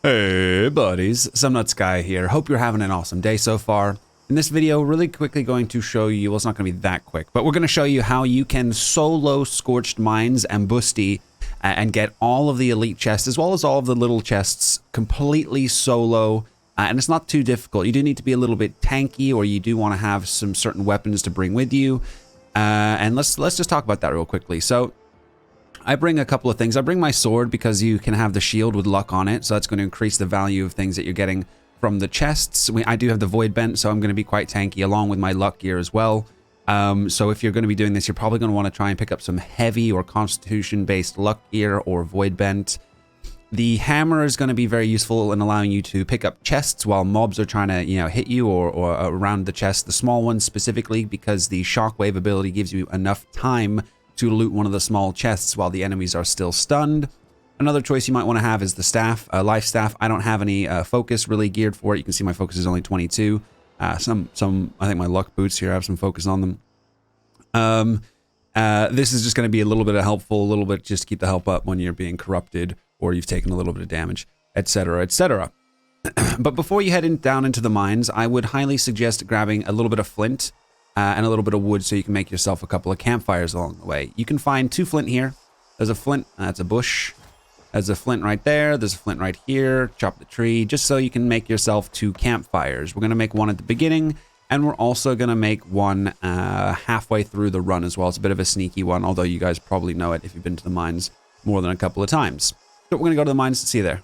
Hey buddies, Some Nuts Guy here. Hope you're having an awesome day so far. In this video, really quickly going to show you, well, it's not going to be that quick, but we're going to show you how you can solo Scorched Mines Ambusti and get all of the elite chests as well as all of the little chests completely solo. And it's not too difficult. You do need to be a little bit tanky, or you do want to have some certain weapons to bring with you. And let's just talk about that real quickly. So I bring a couple of things. I bring my sword because you can have the shield with luck on it, so that's going to increase the value of things that you're getting from the chests. I do have the void bent, so I'm going to be quite tanky along with my luck gear as well. So if you're going to be doing this, you're probably going to want to try and pick up some heavy or constitution based luck gear or void bent. The hammer is going to be very useful in allowing you to pick up chests while mobs are trying to, hit you or around the chest, the small ones specifically, because the shockwave ability gives you enough time to loot one of the small chests while the enemies are still stunned. Another choice you might want to have is the staff, life staff. I don't have any focus really geared for it. You can see my focus is only 22. I think my luck boots here have some focus on them. This is just going to be a little bit of helpful, a little bit just to keep the health up when you're being corrupted or you've taken a little bit of damage, etc., etc. But before you head down into the mines, I would highly suggest grabbing a little bit of flint and a little bit of wood so you can make yourself a couple of campfires along the way. You can find 2 flint here. There's a flint, that's a bush. There's a flint right there. There's a flint right here. Chop the tree, just so you can make yourself 2 campfires. We're going to make one at the beginning, and we're also going to make one halfway through the run as well. It's a bit of a sneaky one, although you guys probably know it if you've been to the mines more than a couple of times. So we're going to go to the mines to see you there.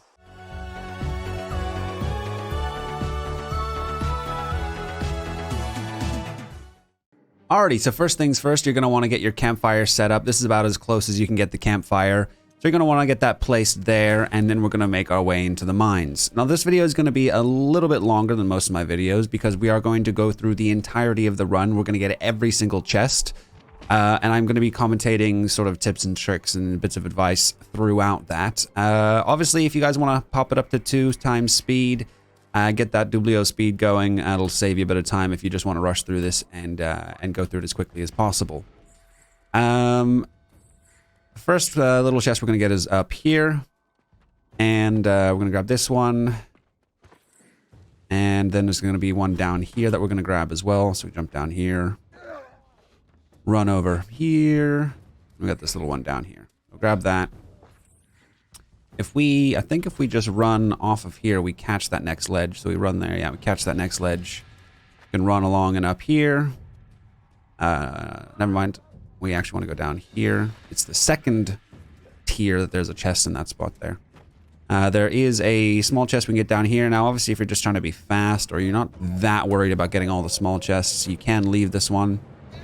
Alrighty, so first things first, you're going to want to get your campfire set up. This is about as close as you can get the campfire. So you're going to want to get that placed there, and then we're going to make our way into the mines. Now this video is going to be a little bit longer than most of my videos because we are going to go through the entirety of the run. We're going to get every single chest, and I'm going to be commentating sort of tips and tricks and bits of advice throughout that. Obviously, if you guys want to pop it up to 2 times speed, get that Dublio speed going. It'll save you a bit of time if you just want to rush through this and go through it as quickly as possible. First little chest we're going to get is up here. And we're going to grab this one. And then there's going to be one down here that we're going to grab as well. So we jump down here. Run over here. We got this little one down here. We'll grab that. I think if we just run off of here, we catch that next ledge. So we run there, yeah, we catch that next ledge. We can run along and up here. Never mind. We actually want to go down here. It's the second tier that there's a chest in that spot there. There is a small chest we can get down here. Now, obviously, if you're just trying to be fast or you're not that worried about getting all the small chests, you can leave this one.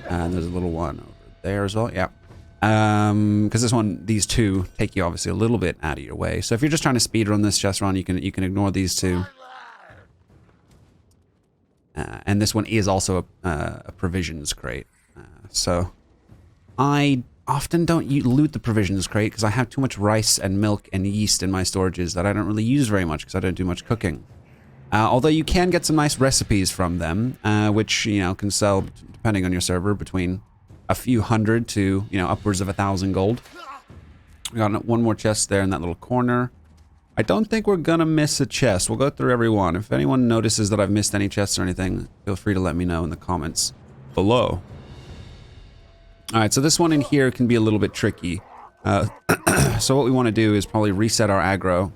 And there's a little one over there as well, yeah. Because these 2 take you obviously a little bit out of your way. So if you're just trying to speed run this chest run, you can ignore these 2. And this one is also a provisions crate. So I often don't loot the provisions crate because I have too much rice and milk and yeast in my storages that I don't really use very much because I don't do much cooking. Although you can get some nice recipes from them, which can sell, depending on your server, between a few hundred to, upwards of 1,000 gold. We got one more chest there in that little corner. I don't think we're gonna miss a chest. We'll go through every one. If anyone notices that I've missed any chests or anything, feel free to let me know in the comments below. Alright, so this one in here can be a little bit tricky. So what we want to do is probably reset our aggro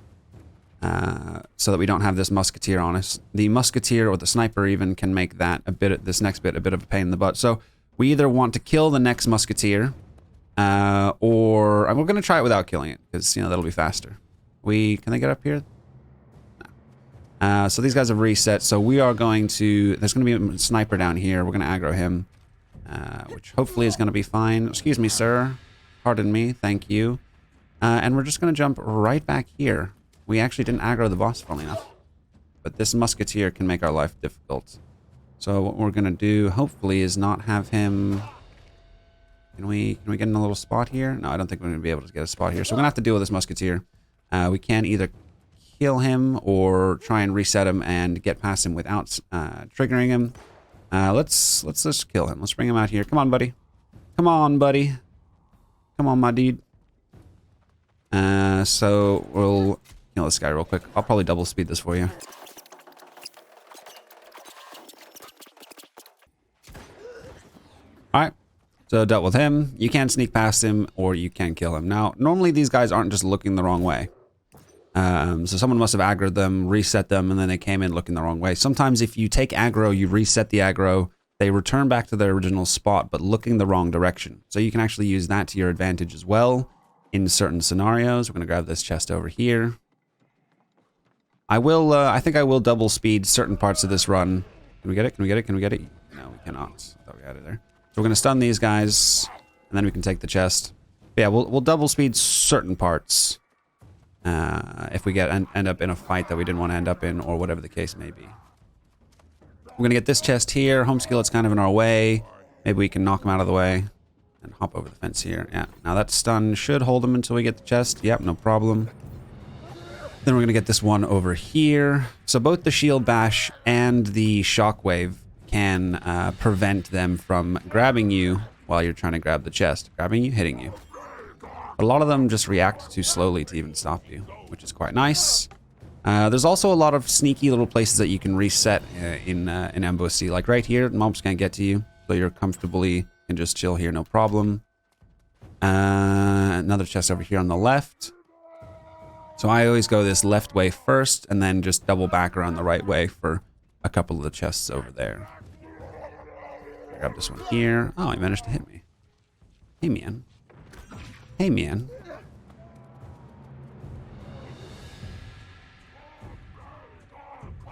so that we don't have this musketeer on us. The musketeer or the sniper even can make that this next bit a bit of a pain in the butt. So we either want to kill the next musketeer, or we're going to try it without killing it, because, that'll be faster. Can they get up here? No. So these guys have reset, so we are going to, there's going to be a sniper down here. We're going to aggro him, which hopefully is going to be fine. Excuse me, sir. Pardon me. Thank you. And we're just going to jump right back here. We actually didn't aggro the boss, funnily enough. But this musketeer can make our life difficult. So what we're going to do, hopefully, is not have him... Can we get in a little spot here? No, I don't think we're going to be able to get a spot here. So we're going to have to deal with this musketeer. We can either kill him or try and reset him and get past him without triggering him. Let's just kill him. Let's bring him out here. Come on, buddy. Come on, buddy. Come on, my dude. So we'll Kill this guy real quick. I'll probably double speed this for you. Alright. So dealt with him. You can sneak past him or you can kill him. Now, normally these guys aren't just looking the wrong way. So someone must have aggroed them, reset them, and then they came in looking the wrong way. Sometimes if you take aggro, you reset the aggro, they return back to their original spot, but looking the wrong direction. So you can actually use that to your advantage as well in certain scenarios. We're going to grab this chest over here. I think I will double speed certain parts of this run. Can we get it? Can we get it? Can we get it? No, we cannot. I thought we had it there. So we're going to stun these guys, and then we can take the chest. But yeah, we'll double speed certain parts. If we end up in a fight that we didn't want to end up in, or whatever the case may be. We're going to get this chest here. Home skillet's kind of in our way. Maybe we can knock him out of the way and hop over the fence here. Yeah, now that stun should hold him until we get the chest. Yep, no problem. Then we're going to get this one over here. So both the shield bash and the shockwave can prevent them from grabbing you while you're trying to grab the chest. Grabbing you, hitting you. A lot of them just react too slowly to even stop you, which is quite nice. There's also a lot of sneaky little places that you can reset in Ambusti. Like right here, mobs can't get to you, so you're comfortably can just chill here, no problem. Another chest over here on the left. So I always go this left way first, and then just double back around the right way for a couple of the chests over there. Grab this one here. Oh, he managed to hit me. Hey, man. Hey, man.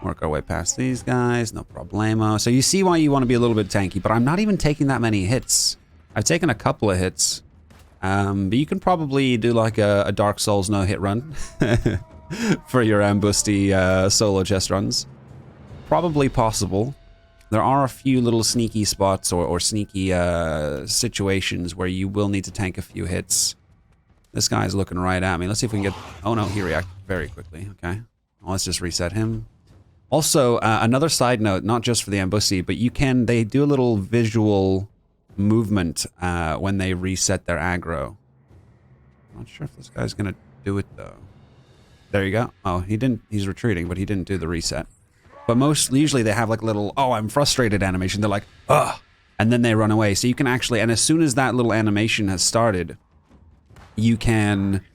Work our way past these guys, no problemo. So you see why you want to be a little bit tanky, but I'm not even taking that many hits. I've taken a couple of hits. But you can probably do like a Dark Souls no-hit run for your Ambusti solo chest runs. Probably possible. There are a few little sneaky spots or sneaky situations where you will need to tank a few hits. This guy's looking right at me. Let's see if we can get... Oh no, he reacted very quickly. Okay. Well, let's just reset him. Also, another side note, not just for the Ambusti, but they do a little visual movement when they reset their aggro. I'm not sure if this guy's gonna do it though. There you go. Oh, he didn't. He's retreating, but he didn't do the reset. But usually they have like little, oh, I'm frustrated animation. They're like, ugh, and then they run away. So you can actually, and as soon as that little animation has started, you can,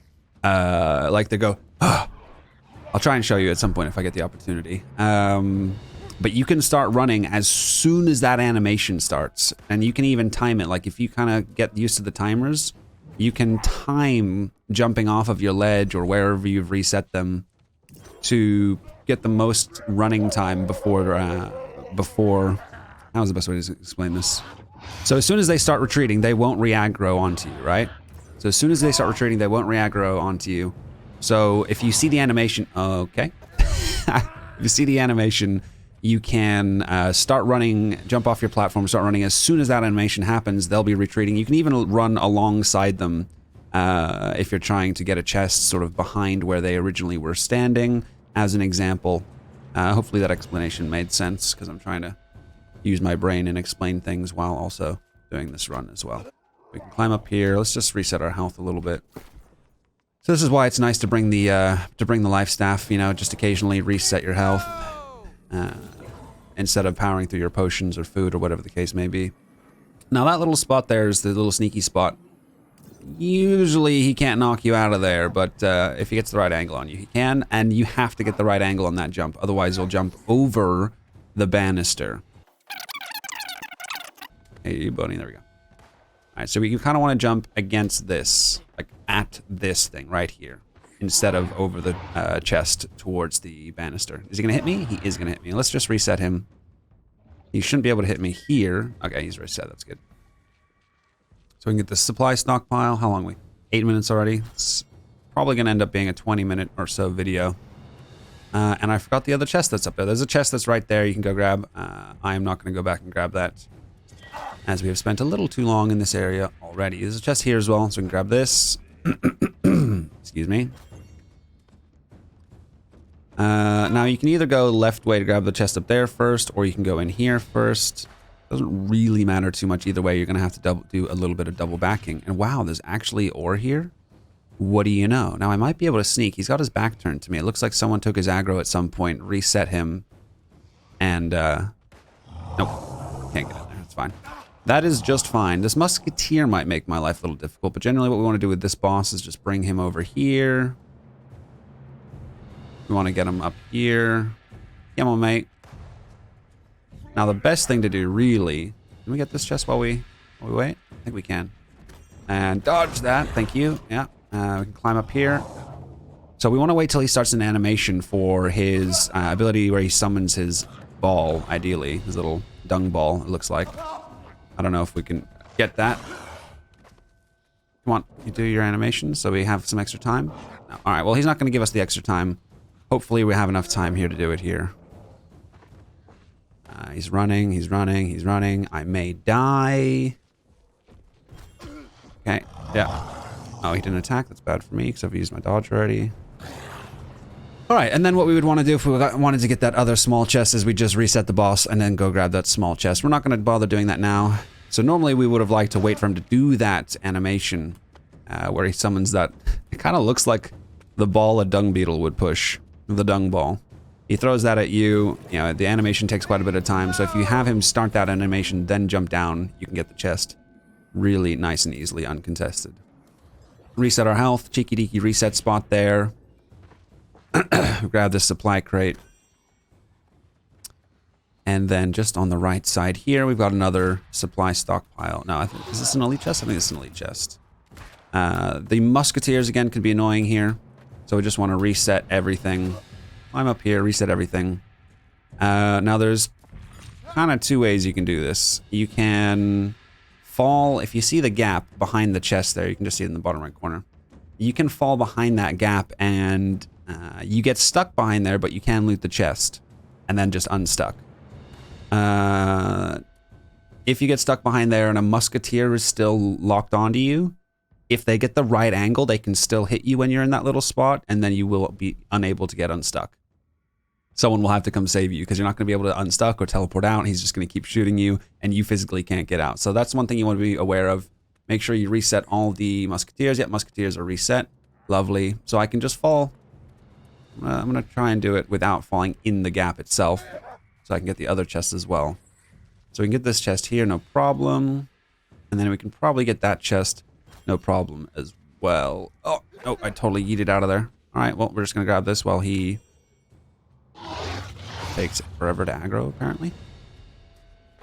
like they go, ugh. I'll try and show you at some point if I get the opportunity. But you can start running as soon as that animation starts. And you can even time it. Like if you kind of get used to the timers, you can time jumping off of your ledge or wherever you've reset them to get the most running time before, how's the best way to explain this? So as soon as they start retreating, they won't re-aggro onto you, right? So as soon as they start retreating, they won't re-aggro onto you. So if you see the animation, okay. If you see the animation, you can start running, jump off your platform, start running. As soon as that animation happens, they'll be retreating. You can even run alongside them if you're trying to get a chest sort of behind where they originally were standing, as an example. Hopefully that explanation made sense, because I'm trying to use my brain and explain things while also doing this run as well. We can climb up here. Let's just reset our health a little bit. So this is why it's nice to bring the life staff, you know, just occasionally reset your health instead of powering through your potions or food or whatever the case may be. Now that little spot there is the little sneaky spot. Usually he can't knock you out of there, but if he gets the right angle on you, he can, and you have to get the right angle on that jump. Otherwise you'll jump over the banister. Hey, buddy, there we go. Alright, so you kind of want to jump against this, like at this thing right here, instead of over the chest towards the banister. Is he going to hit me? He is going to hit me. Let's just reset him. He shouldn't be able to hit me here. Okay, he's reset. That's good. So we can get the supply stockpile. How long are we? 8 minutes already. It's probably going to end up being a 20-minute or so video. And I forgot the other chest that's up there. There's a chest that's right there you can go grab. I am not going to go back and grab that, as we have spent a little too long in this area already. There's a chest here as well, so we can grab this. Excuse me. Now you can either go left way to grab the chest up there first, or you can go in here first. Doesn't really matter too much either way. You're going to have to do a little bit of double backing. And wow, there's actually ore here. what do you know? Now I might be able to sneak. He's got his back turned to me. It looks like someone took his aggro at some point, reset him, and nope, can't get in there. It's fine. That is just fine. This musketeer might make my life a little difficult, but generally what we want to do with this boss is just bring him over here. We want to get him up here. Come on, mate. Now the best thing to do, really... Can we get this chest while we wait? I think we can. And dodge that. Thank you. Yeah. We can climb up here. So we want to wait till he starts an animation for his ability where he summons his ball, ideally. His little dung ball, it looks like. I don't know if we can get that. Come on, you do your animation so we have some extra time. No. All right, well, he's not going to give us the extra time. Hopefully we have enough time here to do it here. He's running, he's running, he's running. I may die. Okay, yeah. Oh, he didn't attack. That's bad for me because I've used my dodge already. All right, and then what we would want to do if we wanted to get that other small chest is we just reset the boss and then go grab that small chest. We're not going to bother doing that now. So normally we would have liked to wait for him to do that animation where he summons that. It kind of looks like the ball a dung beetle would push, the dung ball. He throws that at you. You know, the animation takes quite a bit of time. So if you have him start that animation, then jump down, you can get the chest really nice and easily uncontested. Reset our health. Cheeky deeky reset spot there. Grab this supply crate. And then just on the right side here, we've got another supply stockpile. No, is this an elite chest? I think it's an elite chest. The musketeers, again, could be annoying here. So we just want to reset everything. Climb up here, reset everything. Now there's kind of two ways you can do this. You can fall, if you see the gap behind the chest there, you can just see it in the bottom right corner. You can fall behind that gap and you get stuck behind there, but you can loot the chest and then just unstuck. If you get stuck behind there and a musketeer is still locked onto you, if they get the right angle, they can still hit you when you're in that little spot, and then you will be unable to get unstuck. Someone will have to come save you because you're not going to be able to unstuck or teleport out. He's just going to keep shooting you, and you physically can't get out. So that's one thing you want to be aware of. Make sure you reset all the musketeers. Yep, musketeers are reset. Lovely. So I can just fall. I'm going to try and do it without falling in the gap itself, so I can get the other chest as well. So we can get this chest here, no problem. And then we can probably get that chest, no problem as well. Oh, no, I totally yeeted out of there. All right, well, we're just going to grab this while he takes forever to aggro, apparently.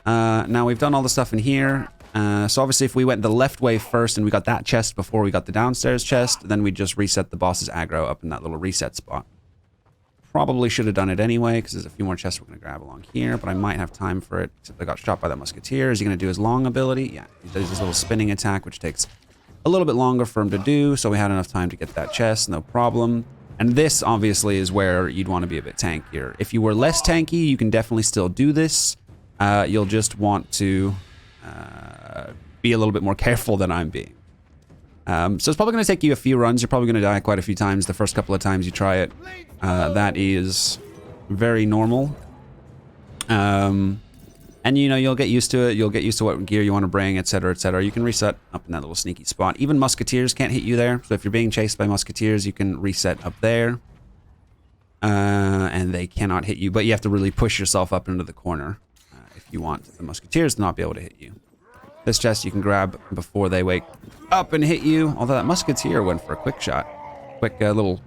Now we've done all the stuff in here. So obviously if we went the left way first and we got that chest before we got the downstairs chest, then we just reset the boss's aggro up in that little reset spot. Probably should have done it anyway, because there's a few more chests we're going to grab along here, but I might have time for it, except I got shot by that musketeer. Is he going to do his long ability? Yeah, he does his little spinning attack, which takes a little bit longer for him to do, so we had enough time to get that chest, no problem. And this, obviously, is where you'd want to be a bit tankier. If you were less tanky, you can definitely still do this. You'll just want to be a little bit more careful than I'm being. So it's probably going to take you a few runs. You're probably going to die quite a few times the first couple of times you try it. That is very normal. And, you know, you'll get used to it. You'll get used to what gear you want to bring, etc., etc. You can reset up in that little sneaky spot. Even musketeers can't hit you there. So if you're being chased by musketeers, you can reset up there. And they cannot hit you. But you have to really push yourself up into the corner if you want the musketeers to not be able to hit you. This chest you can grab before they wake up and hit you. Although that musketeer went for a quick shot. Quick little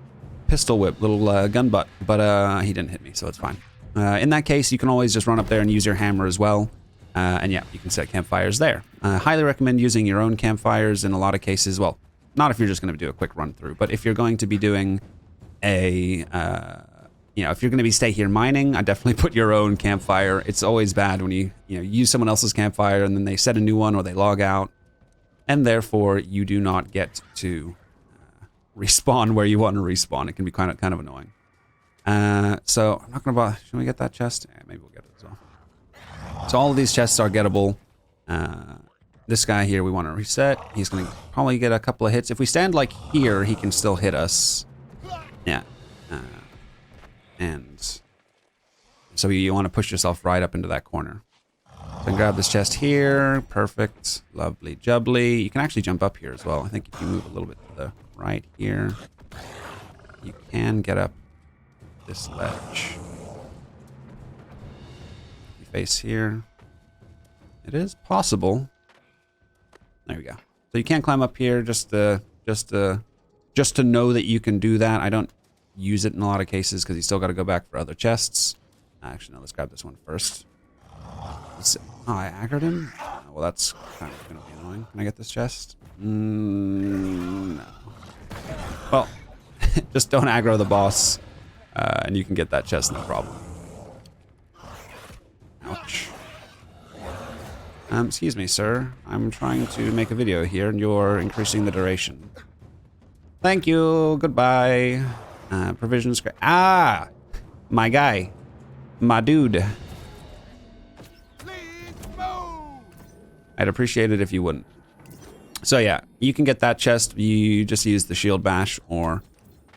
pistol whip, little gun butt. But he didn't hit me, so it's fine. In that case, you can always just run up there and use your hammer as well. And yeah, you can set campfires there. Highly recommend using your own campfires in a lot of cases. Well, not if you're just going to do a quick run through, but if you're going to be doing a, you know, if you're going to be stay here mining, I definitely put your own campfire. It's always bad when you use someone else's campfire and then they set a new one or they log out. And therefore, you do not get to respawn where you want to respawn. It can be kind of annoying. So I'm not gonna bother. Should we get that chest? Yeah, maybe we'll get it as well. So all of these chests are gettable. This guy here we want to reset. He's gonna probably get a couple of hits. If we stand like here, he can still hit us. Yeah. And so you want to push yourself right up into that corner. So grab this chest here. Perfect. Lovely jubbly. You can actually jump up here as well. I think if you move a little bit to the right here. You can get up this ledge. You face here. It is possible. There we go. So you can't climb up here just to know that you can do that. I don't use it in a lot of cases because you still got to go back for other chests. Actually, no, let's grab this one first. Oh, I aggroed him? Well, that's kind of going to be annoying. Can I get this chest? No. Well, just don't aggro the boss, and you can get that chest, no problem. Ouch. Excuse me, sir. I'm trying to make a video here, and you're increasing the duration. Thank you. Goodbye. Provisions. Ah! My guy. My dude. I'd appreciate it if you wouldn't. So yeah, you can get that chest. You just use the shield bash or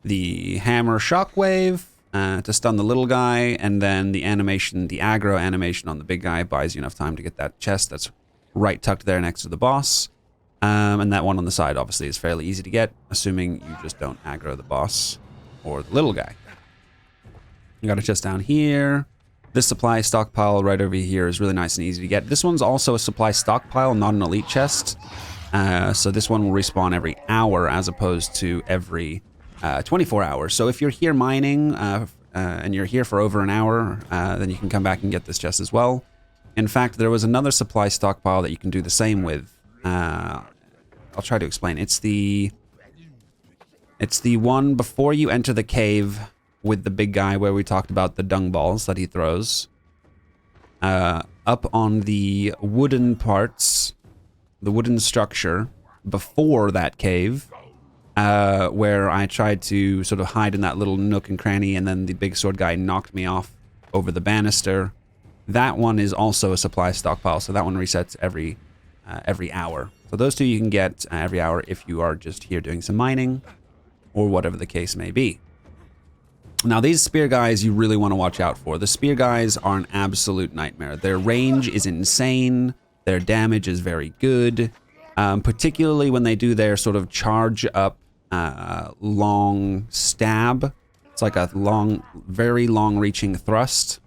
the hammer shockwave to stun the little guy, and then the animation, the aggro animation on the big guy buys you enough time to get that chest that's right tucked there next to the boss. And that one on the side obviously is fairly easy to get, assuming you just don't aggro the boss or the little guy. You got a chest down here. This supply stockpile right over here is really nice and easy to get. This one's also a supply stockpile, not an elite chest. So this one will respawn every hour as opposed to every 24 hours. So if you're here mining and you're here for over an hour, then you can come back and get this chest as well. In fact, there was another supply stockpile that you can do the same with. I'll try to explain. It's the one before you enter the cave with the big guy where we talked about the dung balls that he throws. Up on the wooden parts, the wooden structure before that cave, where I tried to sort of hide in that little nook and cranny, and then the big sword guy knocked me off over the banister. That one is also a supply stockpile, so that one resets every hour. So those two you can get every hour if you are just here doing some mining, or whatever the case may be. Now, these spear guys you really want to watch out for. The spear guys are an absolute nightmare. Their range is insane. Their damage is very good, particularly when they do their sort of charge up long stab. It's like a long, very long reaching thrust.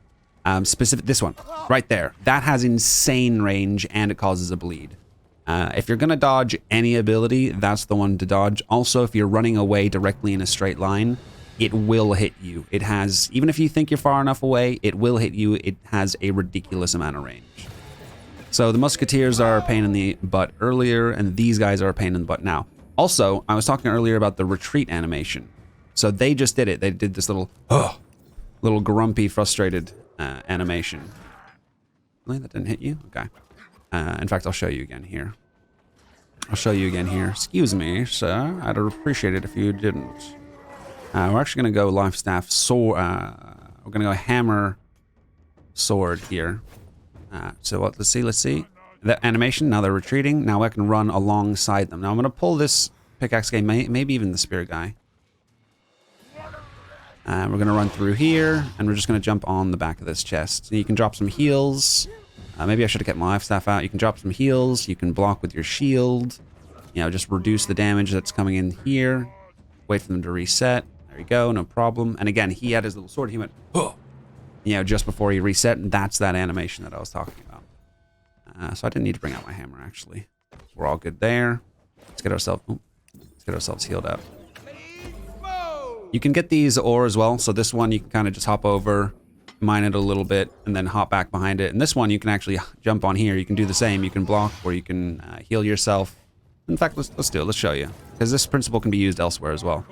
This one right there, that has insane range and it causes a bleed. If you're going to dodge any ability, that's the one to dodge. Also, if you're running away directly in a straight line, it will hit you. It has, even if you think you're far enough away, it will hit you. It has a ridiculous amount of range. So the musketeers are a pain in the butt earlier, and these guys are a pain in the butt now. Also, I was talking earlier about the retreat animation. So they just did it. They did this little grumpy, frustrated animation. Really? That didn't hit you? Okay. In fact, I'll show you again here. Excuse me, sir. I'd appreciate it if you didn't. We're actually going to go life staff sword. We're going to go hammer sword here. So what? Let's see. The animation. Now they're retreating. Now I can run alongside them. Now I'm going to pull this pickaxe guy, maybe even the spear guy. We're going to run through here, and we're just going to jump on the back of this chest. So you can drop some heals. Maybe I should have kept my life staff out. You can drop some heals. You can block with your shield. You know, just reduce the damage that's coming in here. Wait for them to reset. There you go, no problem. And again, he had his little sword. He went, oh, you know, just before he reset. And that's that animation that I was talking about. So I didn't need to bring out my hammer, actually. We're all good there. Let's get ourselves healed up. You can get these ore as well. So this one, you can kind of just hop over, mine it a little bit, and then hop back behind it. And this one, you can actually jump on here. You can do the same. You can block, or you can heal yourself. In fact, let's do it. Let's show you. Because this principle can be used elsewhere as well.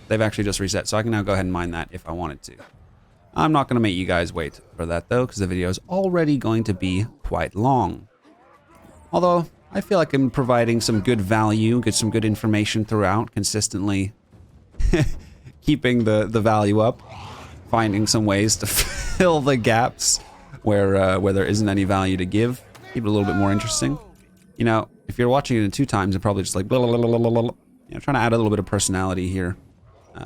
They've actually just reset, so I can now go ahead and mine that if I wanted to. I'm not going to make you guys wait for that, though, because the video is already going to be quite long. Although, I feel like I'm providing some good value, some good information throughout, consistently keeping the value up, finding some ways to fill the gaps where there isn't any value to give, keep it a little bit more interesting. You know, if you're watching it in 2 times, you're probably just like, blah, blah, blah, blah, blah, blah. You know, trying to add a little bit of personality here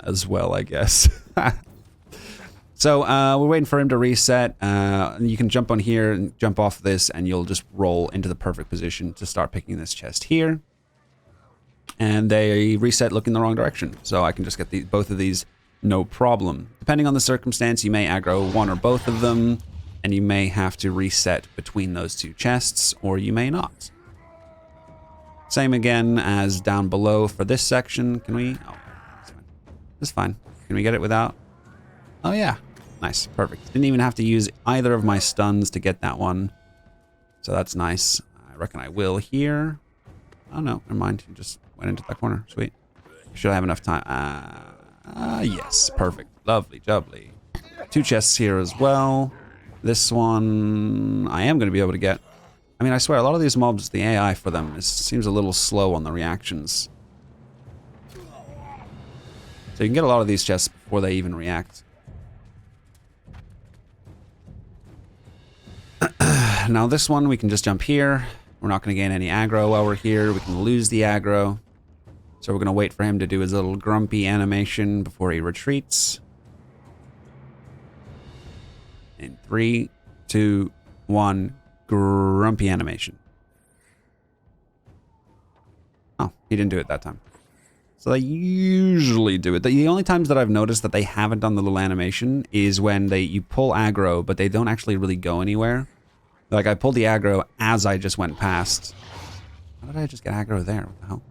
as well, I guess. So we're waiting for him to reset. You can jump on here and jump off this, and you'll just roll into the perfect position to start picking this chest here. and they reset looking the wrong direction. So I can just get both of these no problem. Depending on the circumstance, you may aggro one or both of them, and you may have to reset between those two chests, or you may not. Same again as down below for this section. Can we? Oh, that's fine. That's fine. Can we get it without? Oh yeah. Nice. Perfect. Didn't even have to use either of my stuns to get that one. So that's nice. I reckon I will here. Oh no, never mind. You just went into that corner. Sweet. Should I have enough time? Yes. Perfect. Lovely jubbly. 2 chests here as well. This one I am going to be able to get. I mean, I swear, a lot of these mobs, the AI for them seems a little slow on the reactions. So you can get a lot of these chests before they even react. Now this one, we can just jump here. We're not going to gain any aggro while we're here. We can lose the aggro. So we're going to wait for him to do his little grumpy animation before he retreats. In 3, 2, 1, grumpy animation. Oh, he didn't do it that time. So they usually do it. The only times that I've noticed that they haven't done the little animation is when you pull aggro, but they don't actually really go anywhere. Like, I pulled the aggro as I just went past. How did I just get aggro there? What the hell?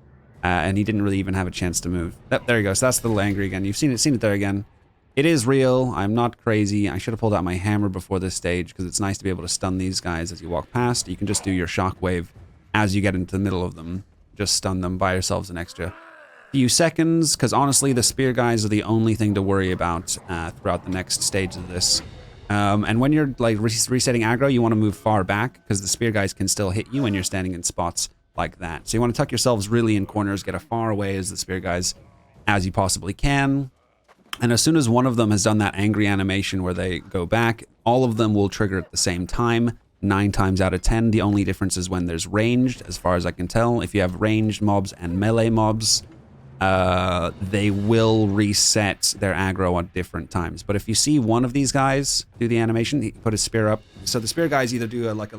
And he didn't really even have a chance to move. Yep, there he goes. So that's the little angry again. You've seen it there again. It is real. I'm not crazy. I should have pulled out my hammer before this stage because it's nice to be able to stun these guys as you walk past. You can just do your shockwave as you get into the middle of them. Just stun them. Buy yourselves an extra few seconds, because honestly, the spear guys are the only thing to worry about throughout the next stage of this. And when you're like resetting aggro, you want to move far back because the spear guys can still hit you when you're standing in spots like that. So you want to tuck yourselves really in corners, get as far away as the spear guys as you possibly can. And as soon as one of them has done that angry animation where they go back, all of them will trigger at the same time. 9 times out of 10. The only difference is when there's ranged, as far as I can tell. If you have ranged mobs and melee mobs, they will reset their aggro at different times. But if you see one of these guys do the animation, he put his spear up. So the spear guys either do like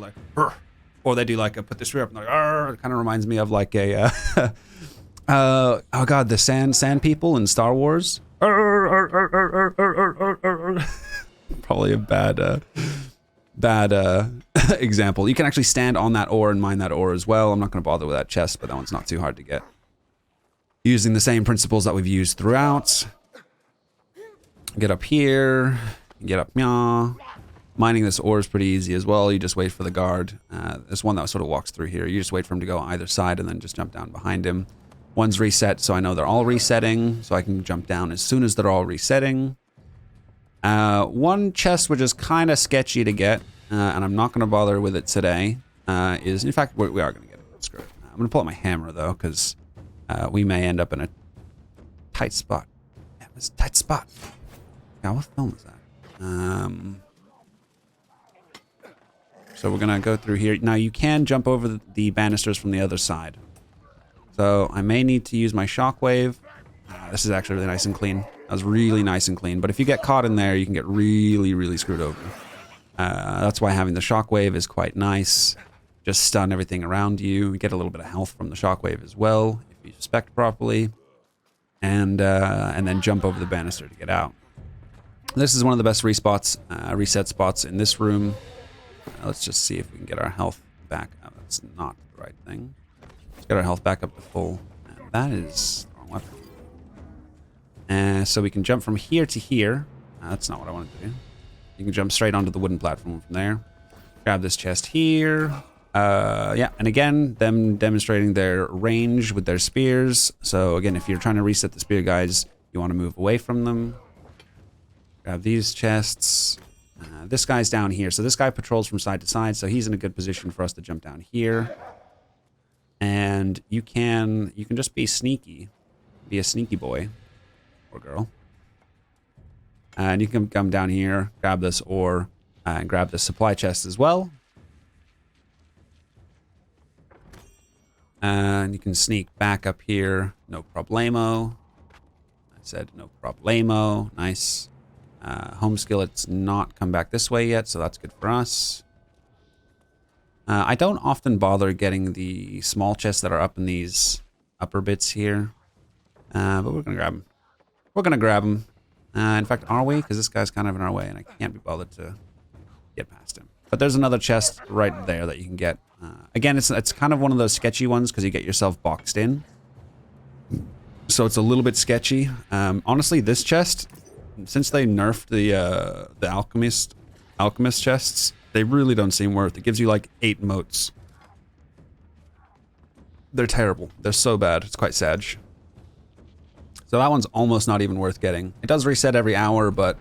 or they do like a put the spear up and like, it kind of reminds me of like a oh god, the sand people in Star Wars. Probably a bad example. You can actually stand on that ore and mine that ore as well. I'm not going to bother with that chest, but that one's not too hard to get. Using the same principles that we've used throughout. Get up here. Get up, meow. Mining this ore is pretty easy as well. You just wait for the guard. There's one that sort of walks through here. You just wait for him to go either side and then just jump down behind him. One's reset, so I know they're all resetting. So I can jump down as soon as they're all resetting. One chest which is kind of sketchy to get, and I'm not going to bother with it today, is, in fact, we are going to get it. Screw it. I'm going to pull out my hammer, though, because we may end up in a tight spot. Yeah, it's a tight spot. Yeah, what film is that? So we're going to go through here. Now, you can jump over the banisters from the other side. So I may need to use my shockwave. This is actually really nice and clean. That was really nice and clean. But if you get caught in there, you can get really, really screwed over. That's why having the shockwave is quite nice. Just stun everything around you. You get a little bit of health from the shockwave as well, if you spec properly. And then jump over the banister to get out. This is one of the best reset spots in this room. Let's just see if we can get our health back. Oh, that's not the right thing. Let's get our health back up to full. And that is the wrong weapon. So we can jump from here to here. That's not what I wanted to do. You can jump straight onto the wooden platform from there. Grab this chest here. Yeah, and again, them demonstrating their range with their spears. So again, if you're trying to reset the spear guys, you want to move away from them. Grab these chests. This guy's down here. So this guy patrols from side to side, so he's in a good position for us to jump down here. And you can just be sneaky. Be a sneaky boy. Or girl. And you can come down here, grab this ore, and grab the supply chest as well. And you can sneak back up here. No problemo. I said no problemo. Nice. Home skillet's not come back this way yet, so that's good for us. I don't often bother getting the small chests that are up in these upper bits here. But we're gonna grab him. We're gonna grab him. In fact, are we? Because this guy's kind of in our way, and I can't be bothered to get past him. But there's another chest right there that you can get. Again, it's kind of one of those sketchy ones because you get yourself boxed in. So it's a little bit sketchy. Honestly, this chest, since they nerfed the alchemist chests, they really don't seem worth it. It gives you like 8 motes. They're terrible. They're so bad. It's quite sad. So that one's almost not even worth getting. It does reset every hour, but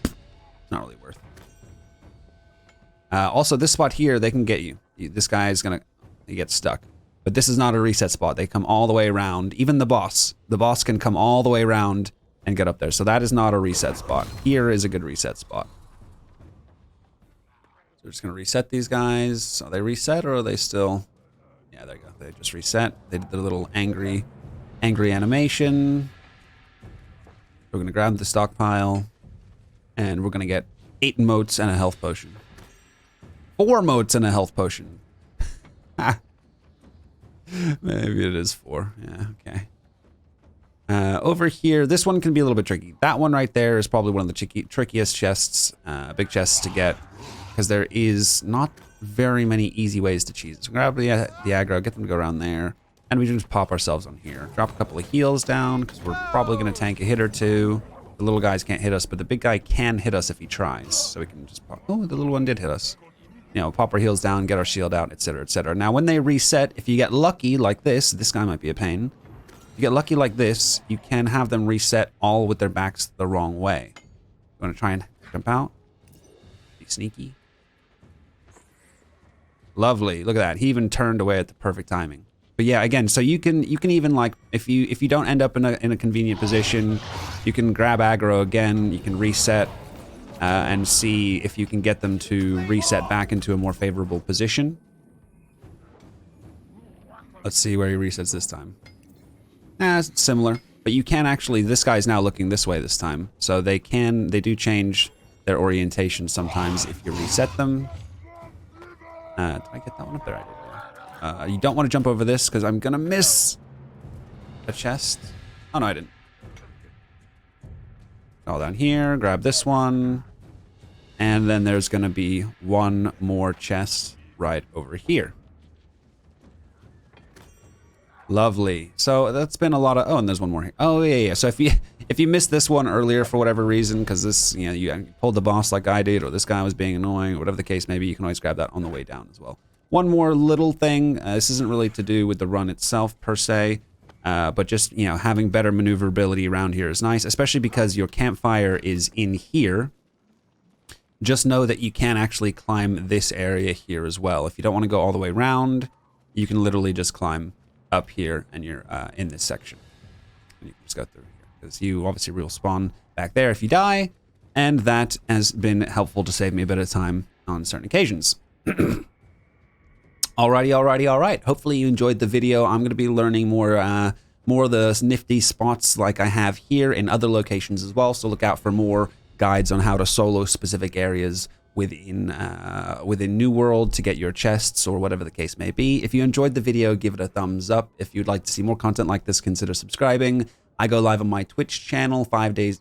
it's not really worth it. Also, this spot here, they can get you. This guy is gonna get stuck. But this is not a reset spot. They come all the way around. Even the boss can come all the way around and get up there. So that is not a reset spot. Here is a good reset spot. So we're just gonna reset these guys. Are they reset or are they still? Yeah, there you go. They just reset. They did their little angry animation. We're gonna grab the stockpile, and we're gonna get 8 motes and a health potion. 4 motes and a health potion. Maybe it is 4. Yeah, okay. Over here, this one can be a little bit tricky. That one right there is probably one of the trickiest chests, big chests to get, because there is not very many easy ways to cheese. So grab the aggro, get them to go around there, and we just pop ourselves on here. Drop a couple of heals down, because we're probably going to tank a hit or 2. The little guys can't hit us, but the big guy can hit us if he tries. So we can just pop. Oh, the little one did hit us. You know, pop our heals down, get our shield out, etc., etc. Now, when they reset, if you get lucky like this guy might be a pain. If you get lucky like this, you can have them reset all with their backs the wrong way. You want to try and jump out? Be sneaky. Lovely. Look at that. He even turned away at the perfect timing. But yeah, again, so you can even like if you don't end up in a convenient position, you can grab aggro again. You can reset. And see if you can get them to reset back into a more favorable position. Let's see where he resets this time. It's similar, but you can actually, this guy's now looking this way this time. So they do change their orientation sometimes if you reset them. Did I get that one up there? I did. You don't want to jump over this because I'm gonna miss a chest. Oh no, I didn't. All down here, grab this one. And then there's going to be one more chest right over here. Lovely. So that's been a lot of... Oh, and there's one more here. Oh, yeah. So if you missed this one earlier for whatever reason, because this, you know, you pulled the boss like I did, or this guy was being annoying, or whatever the case may be, you can always grab that on the way down as well. One more little thing. This isn't really to do with the run itself, per se. But just, you know, having better maneuverability around here is nice, especially because your campfire is in here. Just know that you can actually climb this area here as well. If you don't want to go all the way around, you can literally just climb up here and you're in this section. And you can just go through here because you obviously will spawn back there if you die. And that has been helpful to save me a bit of time on certain occasions. All right. Hopefully you enjoyed the video. I'm going to be learning more of the nifty spots like I have here in other locations as well. So look out for more guides on how to solo specific areas within New World to get your chests or whatever the case may be. If you enjoyed the video, give it a thumbs up. If you'd like to see more content like this, consider subscribing. I go live on my Twitch channel 5 days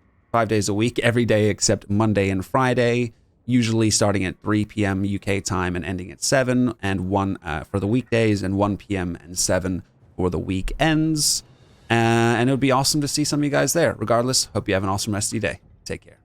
a week, every day except Monday and Friday, usually starting at 3 p.m. UK time and ending at 7, and 1 for the weekdays, and 1 p.m. and 7 for the weekends. And it would be awesome to see some of you guys there. Regardless, hope you have an awesome rest of your day. Take care.